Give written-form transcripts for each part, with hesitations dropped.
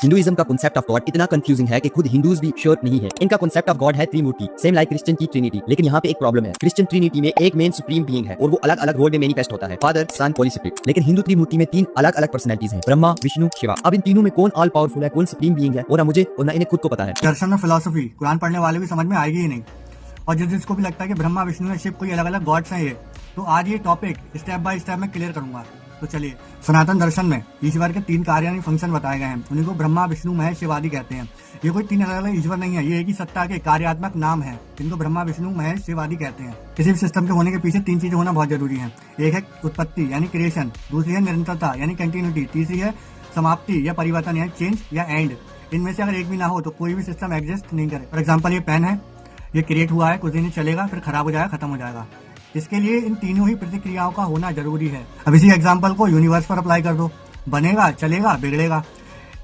Hinduism का concept of God इतना confusing है कि खुद हिंदूज भी श्योर नहीं है। इनका कॉन्सेप्ट ऑफ गॉड है त्रिमूर्ति, सेम लाइक क्रिश्चियन की ट्रिनिटी। लेकिन यहाँ पे एक प्रॉब्लम है, क्रिश्चियन ट्रिनिटी में एक मेन सुप्रीम बीइंग है और वो अलग अलग रोल में मैनिफेस्ट होता है, फादर सन होली स्पिरिट। लेकिन हिंदू त्रिमूर्ति में तीन अलग अलग पर्सनैलिटीज हैं, ब्रह्मा विष्णु शिवा। अब इन तीनों में कौन ऑल पावरफुल है, कौन सुप्रीम बीइंग है, वो ना मुझे और ना इन्हें खुद को पता है। दर्शन और फिलोसफी कुरान पढ़ने वाले भी समझ में आएगी ही नहीं। और जिसको भी लगता है कि ब्रह्मा विष्णु या शिव कोई अलग अलग गॉड्स हैं ये, तो आज ये टॉपिक स्टेप बाय स्टेप में क्लियर करूंगा। तो चलिए, सनातन दर्शन में ईश्वर के तीन कार्य यानी फंक्शन बताए गए हैं। उन्हीं को ब्रह्मा विष्णु महेश शिव आदि कहते हैं। ये कोई तीन अलग अलग ईश्वर नहीं है, ये एक ही सत्ता के कार्यात्मक नाम है जिनको ब्रह्मा विष्णु महेश शिव आदि कहते हैं। किसी भी सिस्टम के होने के पीछे तीन चीजें होना बहुत जरूरी है। एक है उत्पत्ति यानी क्रिएशन, दूसरी है निरंतरता यानी कंटिन्यूटी, तीसरी है समाप्ति या परिवर्तन यानी चेंज या एंड। इनमें से अगर एक भी ना हो तो कोई भी सिस्टम एग्जिस्ट नहीं करे। फॉर एग्जाम्पल, ये पेन है, ये क्रिएट हुआ है, कुछ दिन चलेगा, फिर खराब हो जाएगा, खत्म हो जाएगा। इसके लिए इन तीनों ही प्रतिक्रियाओं का होना जरूरी है। अब इसी एग्जाम्पल को यूनिवर्स पर अप्लाई कर दो, बनेगा, चलेगा, बिगड़ेगा।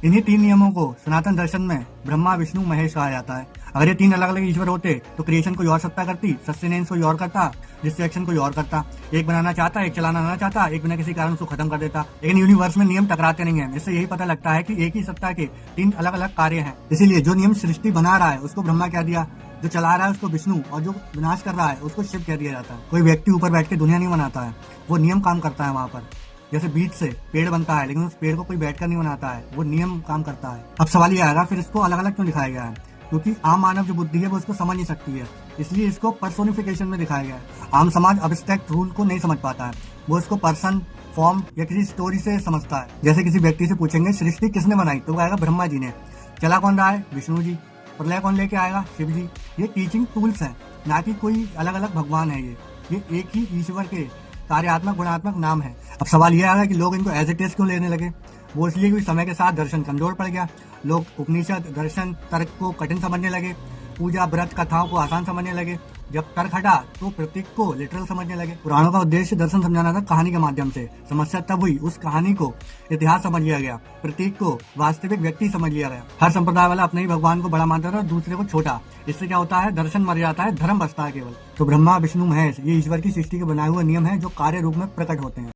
इन्हीं तीन नियमों को सनातन दर्शन में ब्रह्मा विष्णु महेश कहा जाता है। अगर ये तीन अलग अलग ईश्वर होते तो क्रिएशन कोई और सत्ता करती, सस्टेनेंस कोई और करता, डिस्ट्रक्शन कोई और करता। एक बनाना चाहता, एक चलाना ना चाहता, एक बिना किसी कारण उसको खत्म कर देता। लेकिन यूनिवर्स में नियम टकराते नहीं है। इससे यही पता लगता है कि एक ही सत्ता के तीन अलग अलग कार्य हैं। इसीलिए जो नियम सृष्टि बना रहा है उसको ब्रह्मा कह दिया, जो चला रहा है उसको विष्णु, और जो विनाश कर रहा है उसको शिव कह दिया जाता है। कोई व्यक्ति ऊपर बैठ के दुनिया नहीं बनाता है, वो नियम काम करता है वहाँ पर। जैसे बीज से पेड़ बनता है, लेकिन उस पेड़ को कोई बैठकर नहीं बनाता है, वो नियम काम करता है। अब सवाल ये आएगा, फिर इसको अलग अलग क्यों दिखाया गया है? क्योंकि आम मानव जो बुद्धि है वो इसको समझ नहीं सकती है, इसलिए इसको पर्सोनिफिकेशन में दिखाया गया है। आम समाज अब्स्ट्रैक्ट रूल को नहीं समझ पाता है, वो इसको पर्सन, फॉर्म या किसी स्टोरी से समझता है। जैसे किसी व्यक्ति से पूछेंगे सृष्टि किसने बनाई, तो वो कहेगा ब्रह्मा जी ने। चला कौन रहा है? विष्णु जी। प्रलय कौन लेके आएगा? शिव जी। ये टीचिंग टूल्स हैं, ना कि कोई अलग अलग भगवान है। ये एक ही ईश्वर के कार्यात्मक गुणात्मक नाम है। अब सवाल यह आएगा कि लोग इनको एज ए टेस्ट क्यों लेने लगे? वो इसलिए कि समय के साथ दर्शन कमजोर पड़ गया। लोग उपनिषद, दर्शन, तर्क को कठिन समझने लगे, पूजा, व्रत, कथाओं को आसान समझने लगे। जब तर्क हटा तो प्रतीक को लिटरल समझने लगे। पुराणों का उद्देश्य दर्शन समझाना था कहानी के माध्यम से। समस्या तब हुई, उस कहानी को इतिहास समझ लिया गया, प्रतीक को वास्तविक व्यक्ति समझ लिया गया। हर संप्रदाय वाला अपने ही भगवान को बड़ा मानता था और दूसरे को छोटा। इससे क्या होता है? दर्शन मर जाता है, धर्म बचता है केवल। तो ब्रह्मा विष्णु महेश ये ईश्वर की सृष्टि के बनाए हुए नियम है जो कार्य रूप में प्रकट होते हैं।